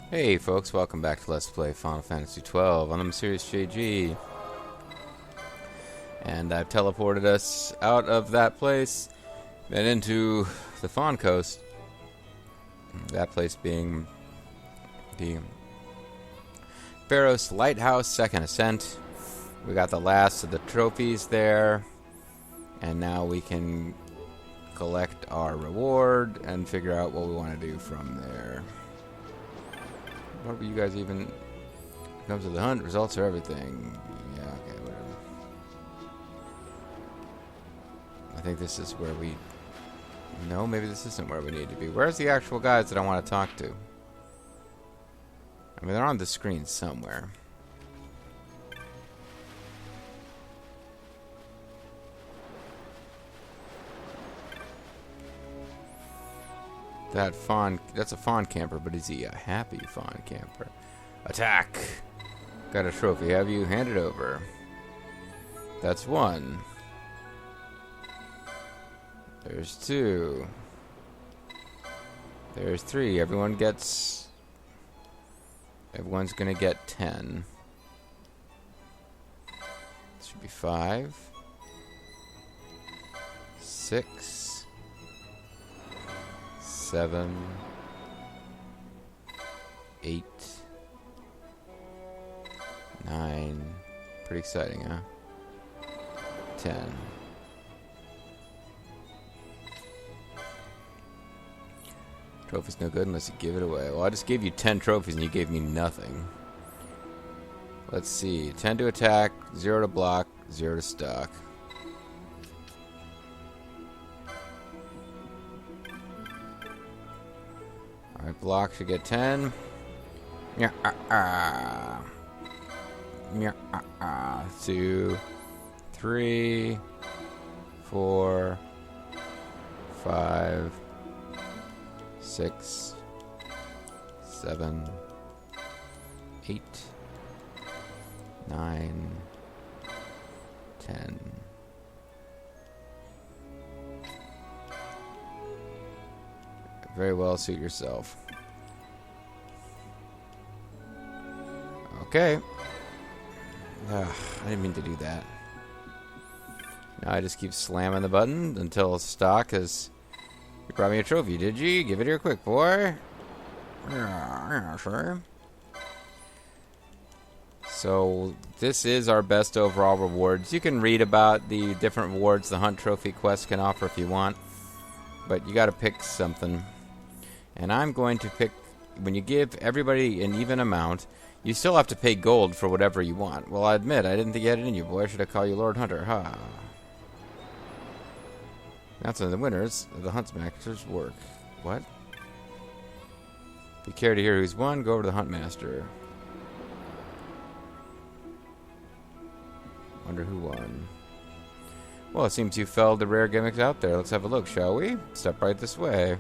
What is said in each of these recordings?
Hey folks, welcome back to Let's Play Final Fantasy XII on the MysteriousJG. And I've teleported us out of that place and into the Fawn Coast. That place being the Pharos Lighthouse, Second Ascent. We got the last of the trophies there. And now we can collect our reward and figure out what we want to do from there. What were you guys even... When it comes to the hunt, results are everything. Yeah, okay, whatever. I think this is where we... No, maybe this isn't where we need to be. Where's the actual guys that I want to talk to? I mean, they're on the screen somewhere. That fawn, that's a fawn camper, but is he a happy fawn camper? Attack! Got a trophy, have you? Hand it over. That's one. There's two. There's three. Everyone's gonna get 10. This should be 5. 6. 7, 8, 9. Pretty exciting, huh? 10. Trophy's no good unless you give it away. Well, I just gave you 10 trophies and you gave me nothing. Let's see. 10 to attack, 0 to block, 0 to stock. Alright, block should get 10. Yeah, 2, 3, 4, 5, 6, 7, 8, 9, 10. Very well, suit yourself. Okay. I didn't mean to do that. Now I just keep slamming the button until stock is... You brought me a trophy, did you? Give it here quick, boy. Yeah, sure. So, this is our best overall rewards. You can read about the different rewards the Hunt Trophy quest can offer if you want. But you gotta pick something. And I'm going to pick, when you give everybody an even amount, you still have to pay gold for whatever you want. Well, I admit, I didn't think you had it in you, boy. Should I call you Lord Hunter? Ha. That's one of the winners of the Huntmaster's work. What? If you care to hear who's won, go over to the Huntmaster. Wonder who won. Well, it seems you felled the rare gimmicks out there. Let's have a look, shall we? Step right this way.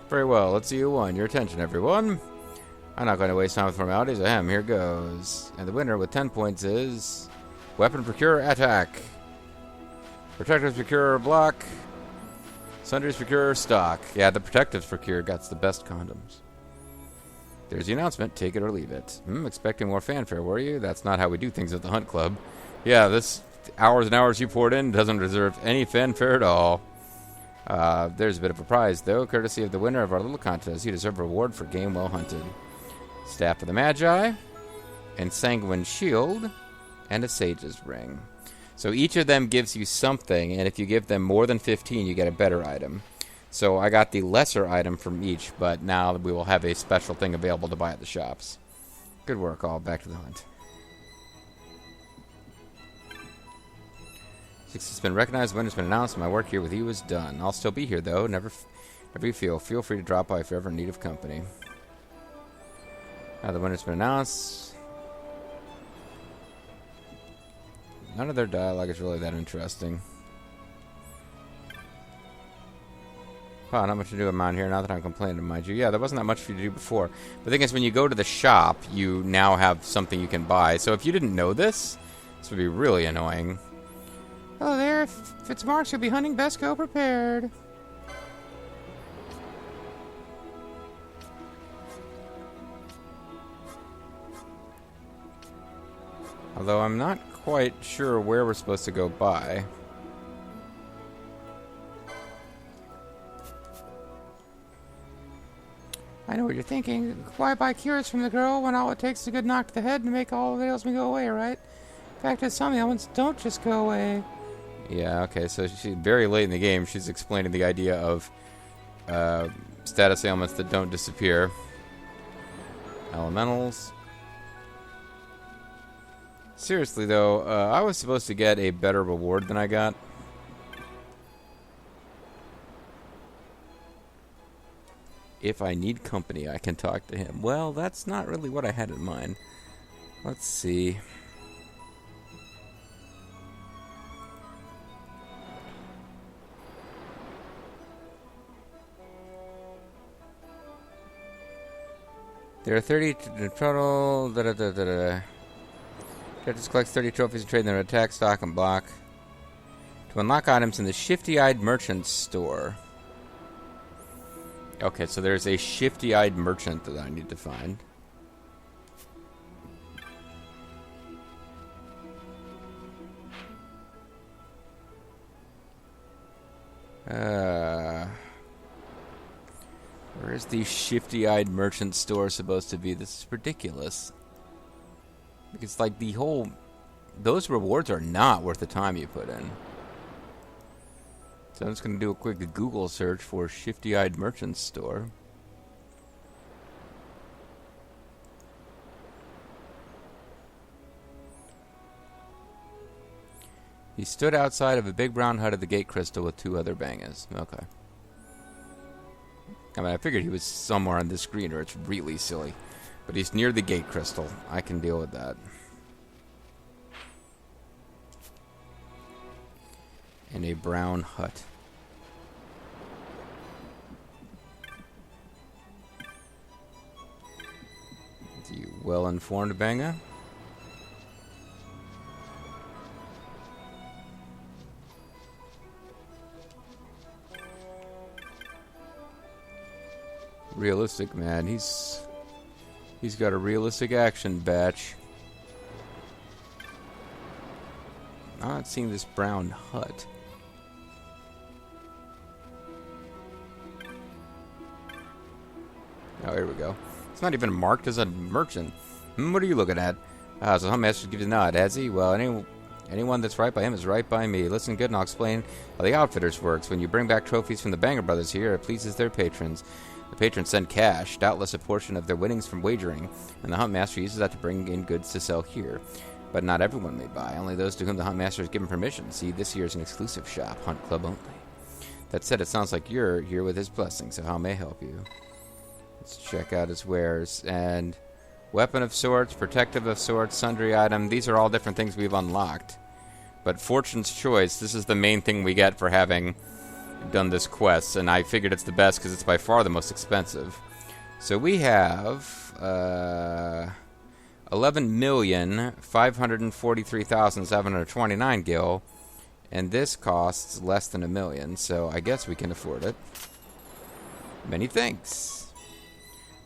Very well, let's see who won. Your attention, everyone. I'm not going to waste time with formalities. Ahem, here goes. And the winner with 10 points is... Weapon Procure Attack. Protectives Procure Block. Sundries Procure Stock. Yeah, the Protectives Procure got the best condoms. There's the announcement. Take it or leave it. Expecting more fanfare, were you? That's not how we do things at the Hunt Club. Yeah, this hours and hours you poured in doesn't deserve any fanfare at all. There's a bit of a prize, though, courtesy of the winner of our little contest. You deserve a reward for game well hunted. Staff of the Magi, and Sanguine Shield, and a Sage's Ring. So each of them gives you something, and if you give them more than 15, you get a better item. So I got the lesser item from each, but now we will have a special thing available to buy at the shops. Good work, all. Back to the hunt. 6 has been recognized, winner's been announced, my work here with you is done. I'll still be here, though. Never you feel free to drop by if you're ever in need of company. Now the winner's been announced. None of their dialogue is really that interesting. Wow, not much to do around here, not that I'm complaining, mind you. Yeah, there wasn't that much for you to do before. But the thing is, when you go to the shop, you now have something you can buy. So if you didn't know this would be really annoying. Hello there, if it's Marks, you'll be hunting, best go prepared. Although I'm not quite sure where we're supposed to go by. I know what you're thinking. Why buy cures from the girl when all it takes is a good knock to the head to make all the ails me go away, right? In fact, some ailments don't just go away. Yeah, okay, so she's very late in the game. She's explaining the idea of status ailments that don't disappear. Elementals. Seriously, though, I was supposed to get a better reward than I got. If I need company, I can talk to him. Well, that's not really what I had in mind. Let's see. There are 30 total. Characters collect 30 trophies and trade them in attack, stock, and block. To unlock items in the Shifty-Eyed Merchant store. Okay, so there's a shifty-eyed merchant that I need to find. Where's the shifty-eyed merchant store supposed to be? This is ridiculous. It's like the whole... Those rewards are not worth the time you put in. So I'm just going to do a quick Google search for Shifty-Eyed Merchant Store. He stood outside of a big brown hut at the gate crystal with 2 other bangers. Okay. I mean, I figured he was somewhere on this screen or it's really silly. But he's near the gate crystal. I can deal with that. In a brown hut. You well-informed banger. Realistic, man. He's got a realistic action batch. I'm not seeing this brown hut. Oh, here we go. It's not even marked as a merchant. What are you looking at? So some master gives a nod, has he? Well, anyone that's right by him is right by me. Listen good and I'll explain how the Outfitters works. When you bring back trophies from the Banger Brothers here, it pleases their patrons. The patrons send cash, doubtless a portion of their winnings from wagering, and the Hunt Master uses that to bring in goods to sell here. But not everyone may buy, only those to whom the Hunt Master has given permission. See, this here is an exclusive shop, Hunt Club only. That said, it sounds like you're here with his blessing, so how may I help you? Let's check out his wares. And weapon of sorts, protective of sorts, sundry item. These are all different things we've unlocked. But Fortune's Choice, this is the main thing we get for having done this quest. And I figured it's the best because it's by far the most expensive. So we have 11,543,729 gil. And this costs less than $1 million. So I guess we can afford it. Many thanks.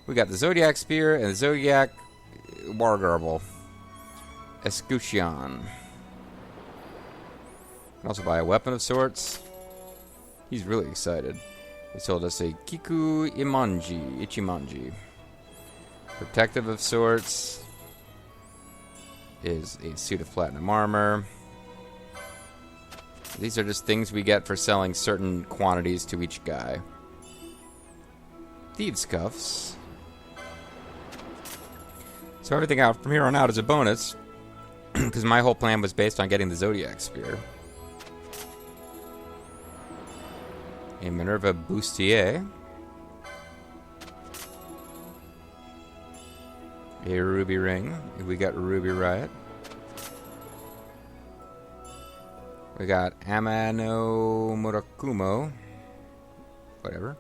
We got the Zodiac Spear and the Zodiac Wargarble. Escutcheon. Can also buy a weapon of sorts. He's really excited. They told us a Kiku Ichimonji. Protective of sorts is a suit of platinum armor. These are just things we get for selling certain quantities to each guy. Thieves' Cuffs. So everything out from here on out is a bonus, because my whole plan was based on getting the Zodiac Spear. A Minerva Bustier. A Ruby Ring. We got Ruby Riot. We got Amano Murakumo. Whatever.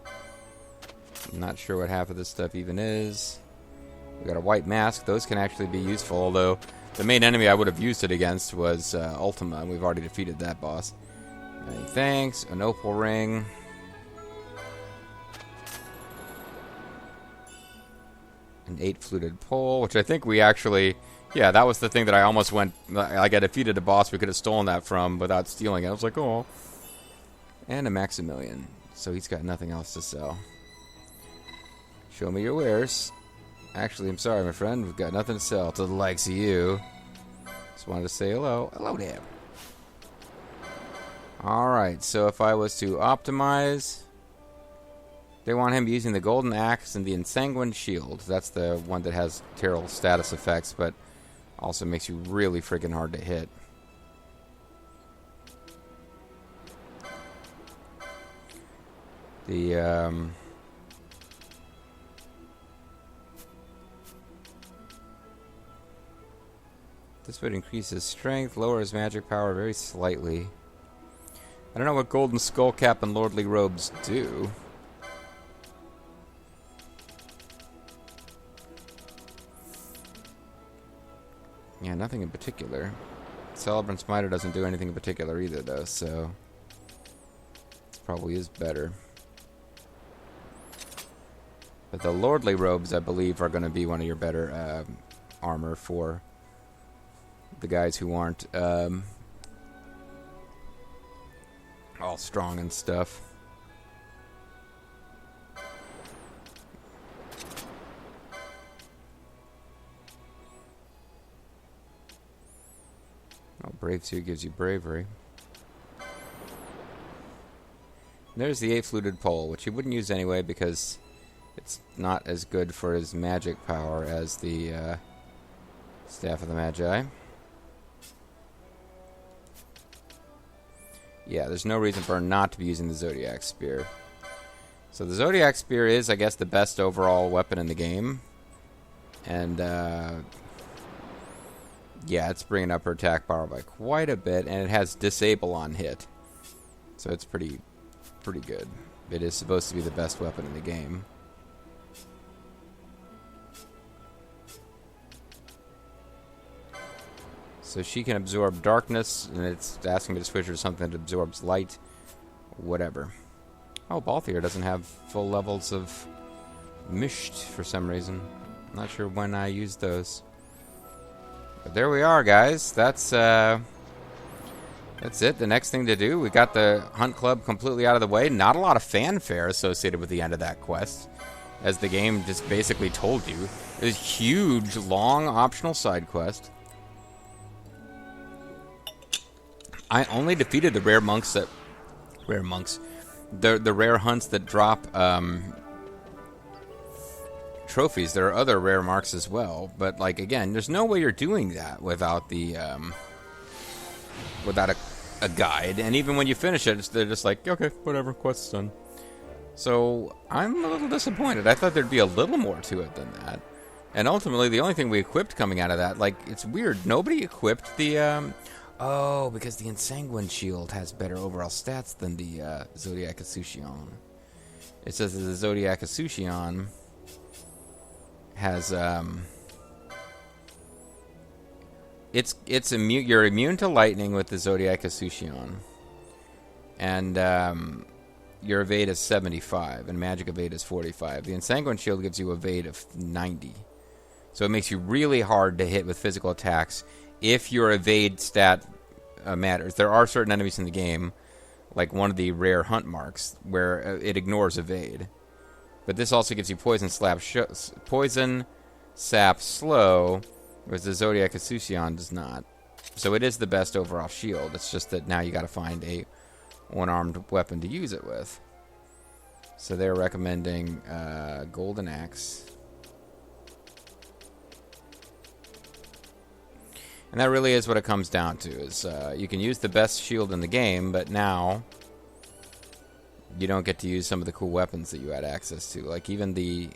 I'm not sure what half of this stuff even is. We got a white mask. Those can actually be useful, although the main enemy I would have used it against was Ultima, and we've already defeated that boss. Many thanks. An opal ring. An 8-fluted pole, which I think we actually... Yeah, that was the thing that I almost went... Like, I defeated a boss we could have stolen that from without stealing it. I was like, oh. And a Maximilian. So he's got nothing else to sell. Show me your wares. Actually, I'm sorry, my friend. We've got nothing to sell to the likes of you. Just wanted to say hello. Hello there. Alright, so if I was to optimize... They want him using the Golden Axe and the Ensanguined Shield. That's the one that has terrible status effects, but also makes you really freaking hard to hit. The, this would increase his strength, lower his magic power very slightly. I don't know what Golden Skullcap and Lordly Robes do. Yeah, nothing in particular. Celebrant's Mitre doesn't do anything in particular either, though, so... This probably is better. But the Lordly Robes, I believe, are going to be one of your better armor for the guys who aren't all strong and stuff. Oh, Brave Suit gives you bravery. There's the 8-fluted pole, which he wouldn't use anyway because it's not as good for his magic power as the Staff of the Magi. Yeah, there's no reason for her not to be using the Zodiac Spear. So the Zodiac Spear is, I guess, the best overall weapon in the game. And, yeah, it's bringing up her attack power by quite a bit, and it has disable on hit. So it's pretty good. It is supposed to be the best weapon in the game. So she can absorb darkness, and it's asking me to switch her to something that absorbs light. Whatever. Oh, Balthier doesn't have full levels of Misht for some reason. Not sure when I used those. But there we are, guys. That's it. The next thing to do, we got the Hunt Club completely out of the way. Not a lot of fanfare associated with the end of that quest, as the game just basically told you. It was a huge, long, optional side quest. I only defeated the rare monks that... The rare hunts that drop trophies. There are other rare marks as well, but like again, there's no way you're doing that without the without a guide. And even when you finish it, they're just like, okay, whatever, quest's done. So I'm a little disappointed. I thought there'd be a little more to it than that. And ultimately, the only thing we equipped coming out of that, like, it's weird. Nobody equipped the oh, because the Ensanguined Shield has better overall stats than the Zodiac Asushion. It says that the Zodiac Asushion has it's immune. You're immune to lightning with the Zodiac Asushion, and your evade is 75, and magic evade is 45. The Ensanguined Shield gives you evade of 90, so it makes you really hard to hit with physical attacks if your evade stat matters. There are certain enemies in the game, like one of the rare hunt marks, where it ignores evade. But this also gives you poison sap slow, whereas the Zodiac Asushion does not. So it is the best overall shield. It's just that now you got to find a one-armed weapon to use it with. So they're recommending Golden Axe. And that really is what it comes down to, is you can use the best shield in the game, but now you don't get to use some of the cool weapons that you had access to. Like even the...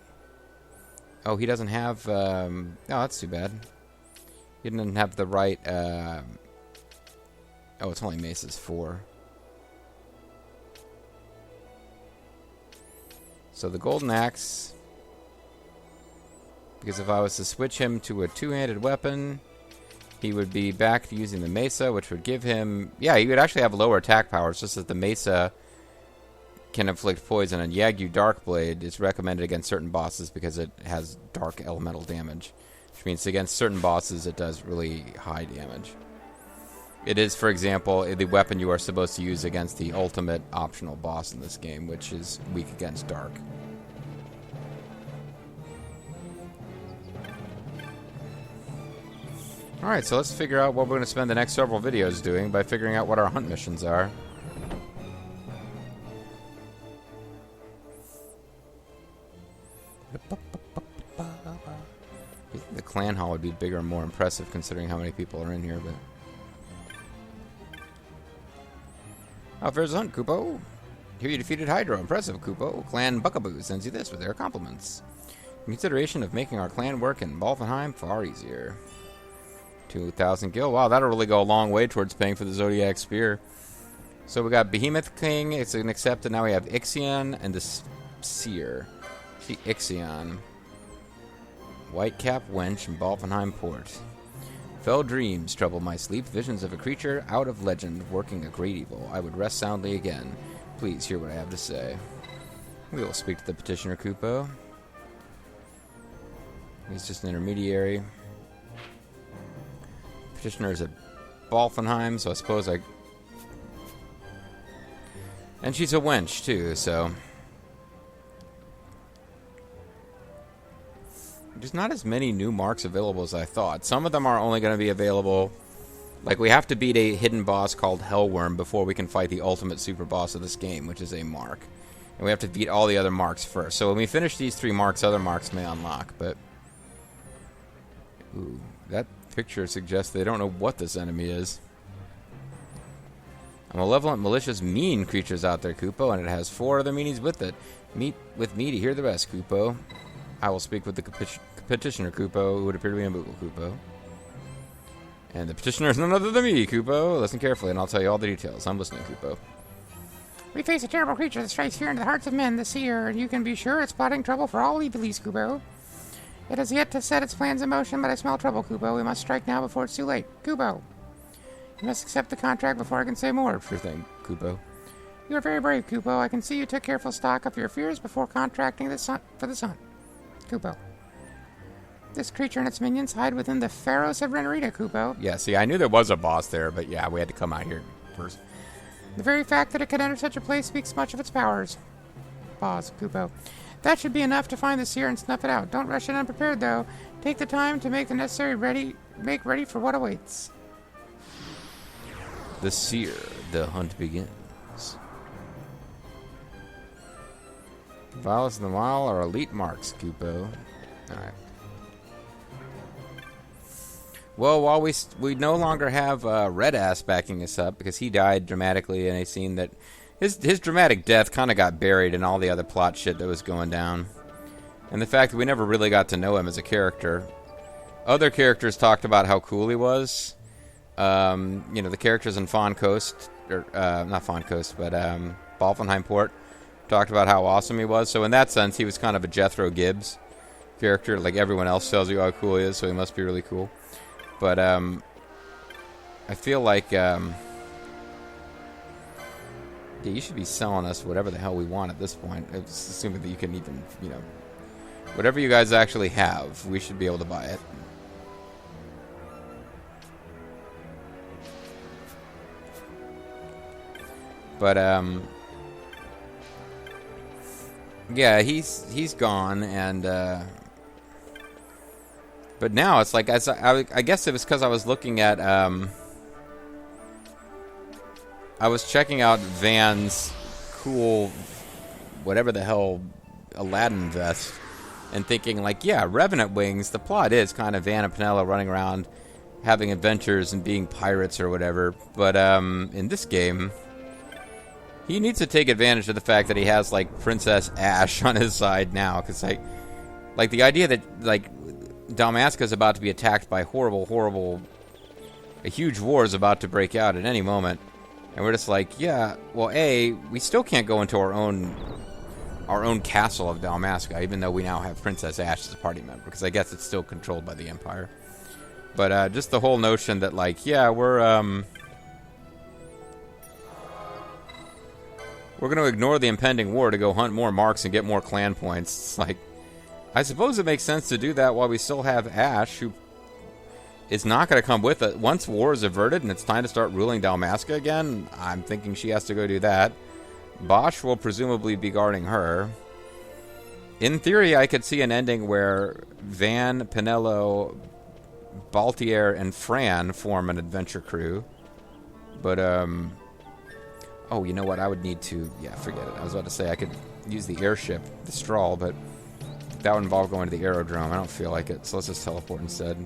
Oh, he doesn't have... Oh, that's too bad. He didn't have the right... Oh, it's only Mace's 4. So the Golden Axe... Because if I was to switch him to a two-handed weapon, he would be back to using the Mesa, which would give him... Yeah, he would actually have lower attack power. It's just that the Mesa can inflict poison, and Yagyu Darkblade is recommended against certain bosses because it has dark elemental damage, which means against certain bosses it does really high damage. It is, for example, the weapon you are supposed to use against the ultimate optional boss in this game, which is weak against dark. Alright, so let's figure out what we're going to spend the next several videos doing by figuring out what our hunt missions are. The clan hall would be bigger and more impressive considering how many people are in here, but... How fares the hunt, Kupo? Here you defeated Hydro. Impressive, Kupo. Clan Buckaboo sends you this with their compliments. In consideration of making our clan work in Balfenheim far easier. 2,000 gil. Wow, that'll really go a long way towards paying for the Zodiac Spear. So we got Behemoth King. It's an accepted. Now we have XII and the Seer. See, XII. Whitecap Wench in Balfenheim Port. Fell dreams trouble my sleep. Visions of a creature out of legend working a great evil. I would rest soundly again. Please hear what I have to say. We will speak to the petitioner, Kupo. He's just an intermediary. Petitioner is at Balfenheim, so I suppose I... And she's a wench, too, so... There's not as many new marks available as I thought. Some of them are only going to be available... Like, we have to beat a hidden boss called Hellworm before we can fight the ultimate super boss of this game, which is a mark. And we have to beat all the other marks first. So when we finish these 3 marks, other marks may unlock, but... Ooh, that picture suggests they don't know what this enemy is. A malevolent, malicious, mean creature's out there, Kupo, and it has 4 other meanies with it. Meet with me to hear the rest, Kupo. I will speak with the petitioner, Kupo, who would appear to be a Moogle, Kupo. And the petitioner is none other than me, Kupo. Listen carefully, and I'll tell you all the details. I'm listening, Kupo. We face a terrible creature that strikes fear into the hearts of men, the Seer, and you can be sure it's plotting trouble for all Iblis, Kupo. It has yet to set its plans in motion, but I smell trouble, Kupo. We must strike now before it's too late. Kupo. You must accept the contract before I can say more. Sure thing, Kupo. You are very brave, Kupo. I can see you took careful stock of your fears before contracting for the sun. Kupo. This creature and its minions hide within the Pharos of Renarita, Kupo. Yeah, see, I knew there was a boss there, but yeah, we had to come out here first. The very fact that it could enter such a place speaks much of its powers. Pause, Kupo. That should be enough to find the Seer and snuff it out. Don't rush in unprepared, though. Take the time to make the necessary ready for what awaits. The Seer. The hunt begins. Violence in the Wild are elite marks, Kupo. Alright. Well, while we no longer have Red Ass backing us up, because he died dramatically in a scene that... His dramatic death kind of got buried in all the other plot shit that was going down. And the fact that we never really got to know him as a character. Other characters talked about how cool he was. You know, the characters in Fawn Coast, or not Fawn Coast, but Balfenheim Port, talked about how awesome he was. So in that sense, he was kind of a Jethro Gibbs character. Like everyone else tells you how cool he is, so he must be really cool. But I feel like... Yeah, you should be selling us whatever the hell we want at this point. It's assuming that you can even, you know... Whatever you guys actually have, we should be able to buy it. But, yeah, he's gone, and, but now it's like, I guess it was because I was looking at, I was checking out Van's cool, whatever the hell, Aladdin vest, and thinking, like, yeah, Revenant Wings, the plot is kind of Van and Penella running around, having adventures and being pirates or whatever, but in this game, he needs to take advantage of the fact that he has, like, Princess Ash on his side now, because, like, the idea that, like, Dalmasca is about to be attacked by horrible, a huge war is about to break out at any moment. And we're just like, yeah, well, A, we still can't go into our own castle of Dalmasca, even though we now have Princess Ash as a party member, because I guess it's still controlled by the Empire. But just the whole notion that, like, yeah, we're we're going to ignore the impending war to go hunt more marks and get more clan points. It's like, I suppose it makes sense to do that while we still have Ash, who is not going to come with it. Once war is averted and it's time to start ruling Dalmasca again, I'm thinking she has to go do that. Bosch will presumably be guarding her. In theory, I could see an ending where Van, Pinello, Baltier, and Fran form an adventure crew. But, oh, you know what? I would need to... Yeah, forget it. I was about to say I could use the airship, the Strahl, but that would involve going to the aerodrome. I don't feel like it, so let's just teleport instead.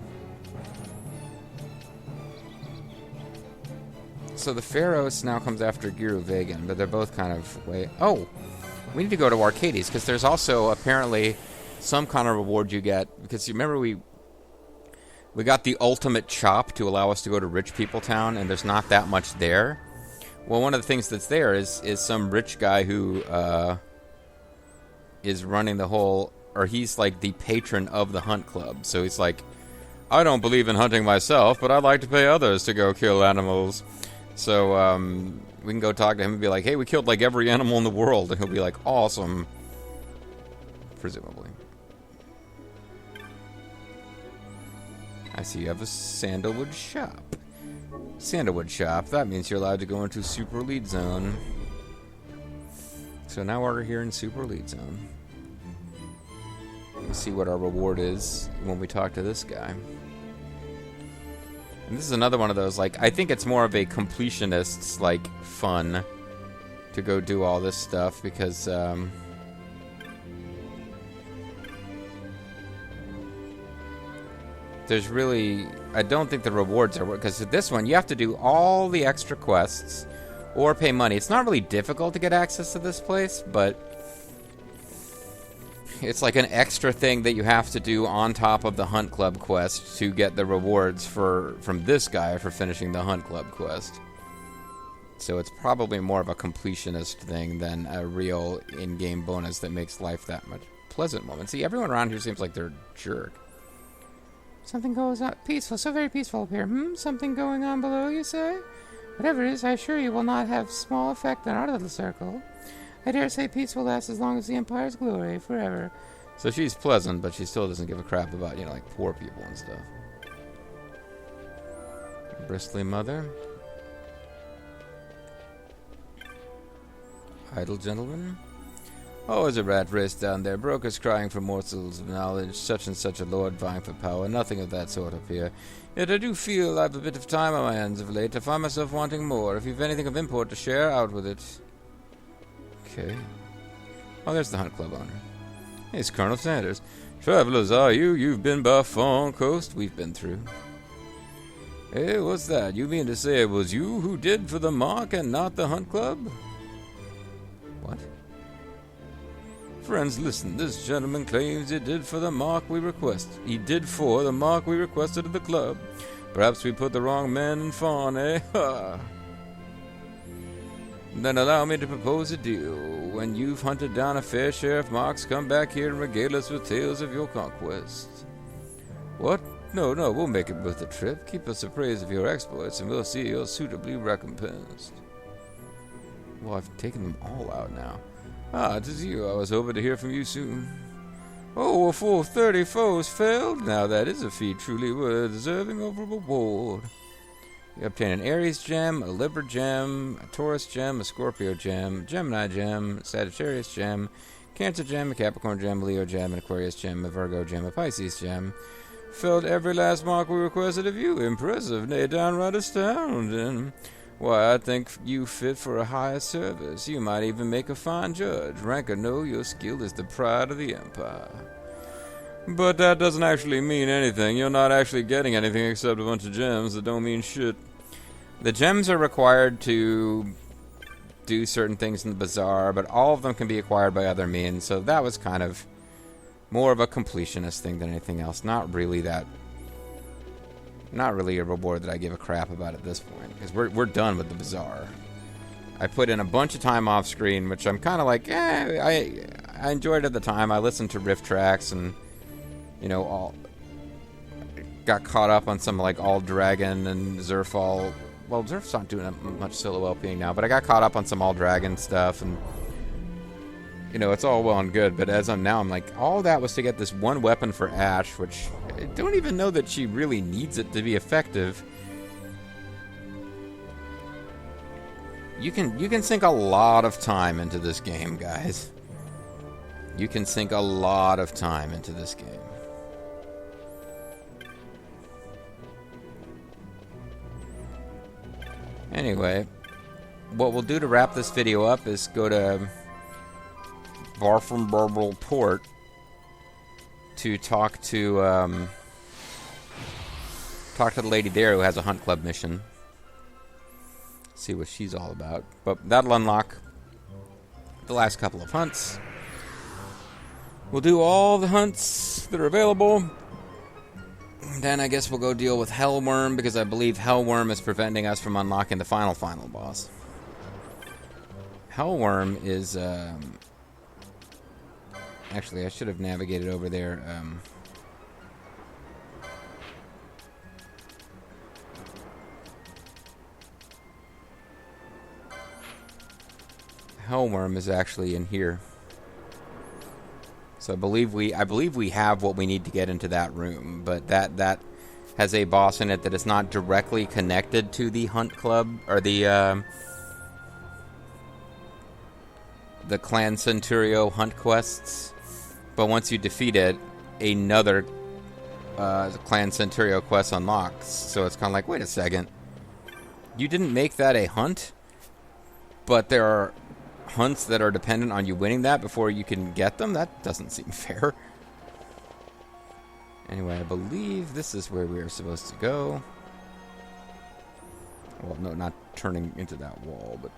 So the Pharos now comes after Giru Vegan, but they're both kind of way... Oh! We need to go to Arcades, because there's also apparently some kind of reward you get. Because you remember we got the ultimate chop to allow us to go to Rich People Town, and there's not that much there. Well, one of the things that's there is some rich guy who is running the whole... Or he's like the patron of the hunt club. So he's like, I don't believe in hunting myself, but I'd like to pay others to go kill animals. So, we can go talk to him and be like, hey, we killed like every animal in the world. And he'll be like, awesome. Presumably. I see you have a sandalwood shop. Sandalwood shop. That means you're allowed to go into Super Elite Zone. So now we're here in Super Elite Zone. Let's see what our reward is when we talk to this guy. And this is another one of those, like, I think it's more of a completionist's, like, fun to go do all this stuff, because, there's really, I don't think the rewards are, because this one, you have to do all the extra quests, or pay money. It's not really difficult to get access to this place, but it's like an extra thing that you have to do on top of the Hunt Club quest to get the rewards from this guy for finishing the Hunt Club quest. So it's probably more of a completionist thing than a real in-game bonus that makes life that much pleasant moment. See, everyone around here seems like they're a jerk. Something goes on peaceful, so very peaceful up here. Something going on below, you say? Whatever it is, I assure you will not have small effect on our little circle. I dare say peace will last as long as the Empire's glory, forever. So she's pleasant, but she still doesn't give a crap about, you know, like poor people and stuff. Bristly mother. Idle gentleman. Always a rat race down there. Brokers crying for morsels of knowledge. Such and such a lord vying for power. Nothing of that sort up here. Yet I do feel I've a bit of time on my hands of late. I find myself wanting more. If you've anything of import to share, out with it. Okay. Oh, there's the Hunt Club owner. Hey, it's Colonel Sanders. Travelers, are you? You've been by Fawn Coast? We've been through. Hey, what's that? You mean to say it was you who did for the mark and not the Hunt Club? What? Friends, listen. This gentleman claims he did for the mark we request. He did for the mark we requested of the club. Perhaps we put the wrong man in Fawn, eh? Ha! Then allow me to propose a deal. When you've hunted down a fair share of marks, come back here and regale us with tales of your conquest. What? No, we'll make it worth the trip. Keep us appraised of your exploits, and we'll see you're suitably recompensed. Well, I've taken them all out now. Ah, 'tis you. I was hoping to hear from you soon. Oh, a full 30 foes felled? Now that is a feat truly deserving of a reward. You obtain an Aries gem, a Libra gem, a Taurus gem, a Scorpio gem, a Gemini gem, a Sagittarius gem, Cancer gem, a Capricorn gem, a Leo gem, an Aquarius gem, a Virgo gem, a Pisces gem. Filled every last mark we requested of you. Impressive, nay, downright astounding. Why, I think you fit for a higher service. You might even make a fine judge. Rank or no, your skill is the pride of the Empire. But that doesn't actually mean anything. You're not actually getting anything except a bunch of gems that don't mean shit. The gems are required to do certain things in the bazaar, but all of them can be acquired by other means, so that was kind of more of a completionist thing than anything else. Not really a reward that I give a crap about at this point, because we're done with the bazaar. I put in a bunch of time off screen, which I'm kind of like, I enjoyed it at the time. I listened to riff tracks and, you know, got caught up on some like All Dragon and Zerfall well, Zerf's not doing much solo LPing now, but I got caught up on some all dragon stuff, and you know, it's all well and good, but as I'm now, I'm like, all that was to get this one weapon for Ashe, which I don't even know that she really needs it to be effective. You can sink a lot of time into this game, guys. You can sink a lot of time into this game. Anyway, what we'll do to wrap this video up is go to Varfenbergel Port to talk to the lady there who has a hunt club mission. See what she's all about. But that'll unlock the last couple of hunts. We'll do all the hunts that are available. Then I guess we'll go deal with Hellworm, because I believe Hellworm is preventing us from unlocking the final boss. Hellworm is... Actually, I should have navigated over there. Hellworm is actually in here. So I believe we have what we need to get into that room, but that has a boss in it that is not directly connected to the hunt club or the Clan Centurio hunt quests. But once you defeat it, another Clan Centurio quest unlocks. So it's kind of like, wait a second, you didn't make that a hunt, but there are hunts that are dependent on you winning that before you can get them? That doesn't seem fair. Anyway, I believe this is where we are supposed to go. Well, no, not turning into that wall, but...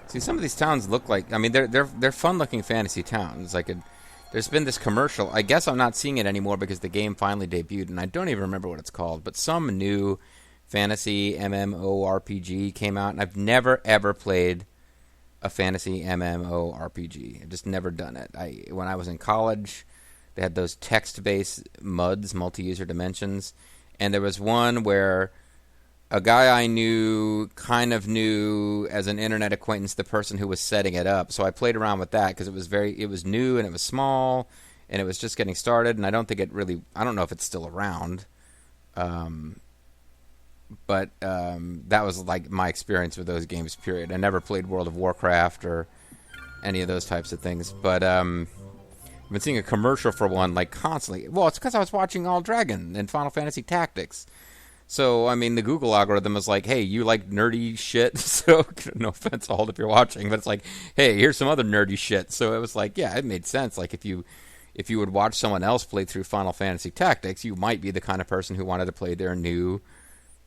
See, some of these towns look like... I mean, they're fun-looking fantasy towns. Like, there's been this commercial. I guess I'm not seeing it anymore because the game finally debuted, and I don't even remember what it's called, but some new fantasy MMORPG came out, and I've never ever played a fantasy MMORPG. I've just never done it. When I was in college, they had those text-based MUDs, multi-user dimensions, and there was one where a guy I knew kind of knew as an internet acquaintance the person who was setting it up, so I played around with that because it was new and it was small and it was just getting started, and I don't know if it's still around. But that was like my experience with those games, period. I never played World of Warcraft or any of those types of things. But I've been seeing a commercial for one like constantly. Well, it's because I was watching All Dragon and Final Fantasy Tactics. So, I mean, the Google algorithm is like, hey, you like nerdy shit? So, no offense, Alt, if you're watching. But it's like, hey, here's some other nerdy shit. So it was like, yeah, it made sense. Like, if you would watch someone else play through Final Fantasy Tactics, you might be the kind of person who wanted to play their new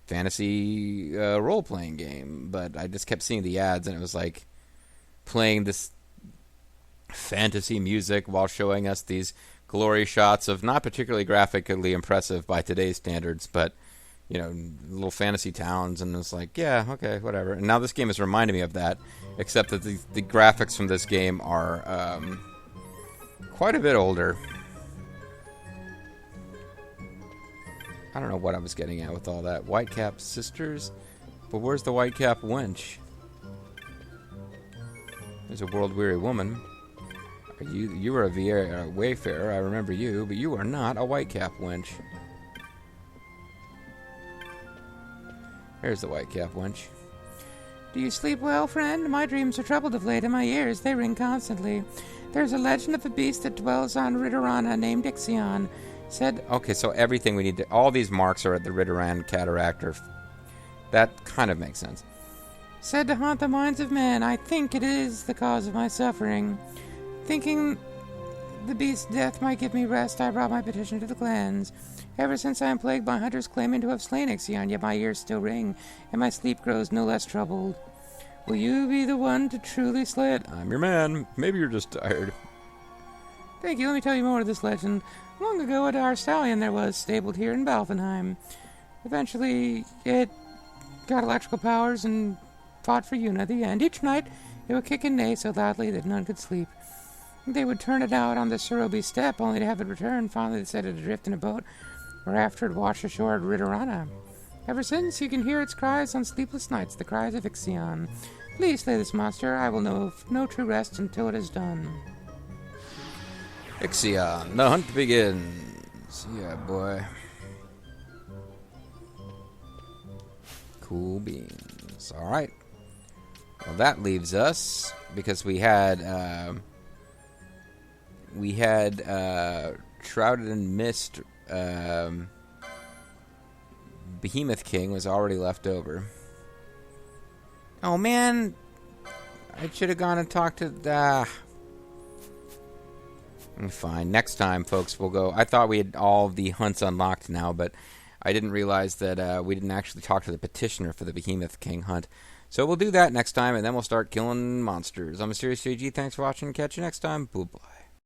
fantasy role-playing game. But I just kept seeing the ads, and it was like playing this fantasy music while showing us these glory shots of not particularly graphically impressive by today's standards, but you know, little fantasy towns, and it's like, yeah, okay, whatever. And now this game is reminding me of that, except that the graphics from this game are quite a bit older. I don't know what I was getting at with all that. Whitecap sisters? But where's the Whitecap wench? There's a world-weary woman. You were a wayfarer, I remember you, but you are not a Whitecap wench. Here's the Whitecap wench. Do you sleep well, friend? My dreams are troubled of late, and my ears, they ring constantly. There's a legend of a beast that dwells on Ridorana named XII. Said... Okay, so everything we need to... All these marks are at the Ridoran Cataract, or... That kind of makes sense. Said to haunt the minds of men. I think it is the cause of my suffering. Thinking the beast's death might give me rest, I brought my petition to the clans. Ever since I am plagued by hunters claiming to have slain XII, yet my ears still ring, and my sleep grows no less troubled. Will you be the one to truly slay it? I'm your man. Maybe you're just tired. Thank you. Let me tell you more of this legend. Long ago, a dire stallion there was, stabled here in Balfenheim. Eventually, it got electrical powers and fought for Yuna. The end. Each night, it would kick and neigh so loudly that none could sleep. They would turn it out on the Surobi steppe, only to have it return. Finally, they set it adrift in a boat We're after it washed ashore at Ridorana. Ever since, you can hear its cries on sleepless nights, the cries of XII. Please slay this monster. I will know of no true rest until it is done. XII, the hunt begins. Yeah, boy. Cool beans. Alright. Well, that leaves us, because we had Shrouded in Mist, Behemoth King was already left over. Oh, man. I should have gone and talked to... Fine. Next time, folks, we'll go... I thought we had all the hunts unlocked now, but I didn't realize that we didn't actually talk to the petitioner for the Behemoth King hunt. So we'll do that next time, and then we'll start killing monsters. I'm MysteriousJG. Thanks for watching. Catch you next time. Bye-bye.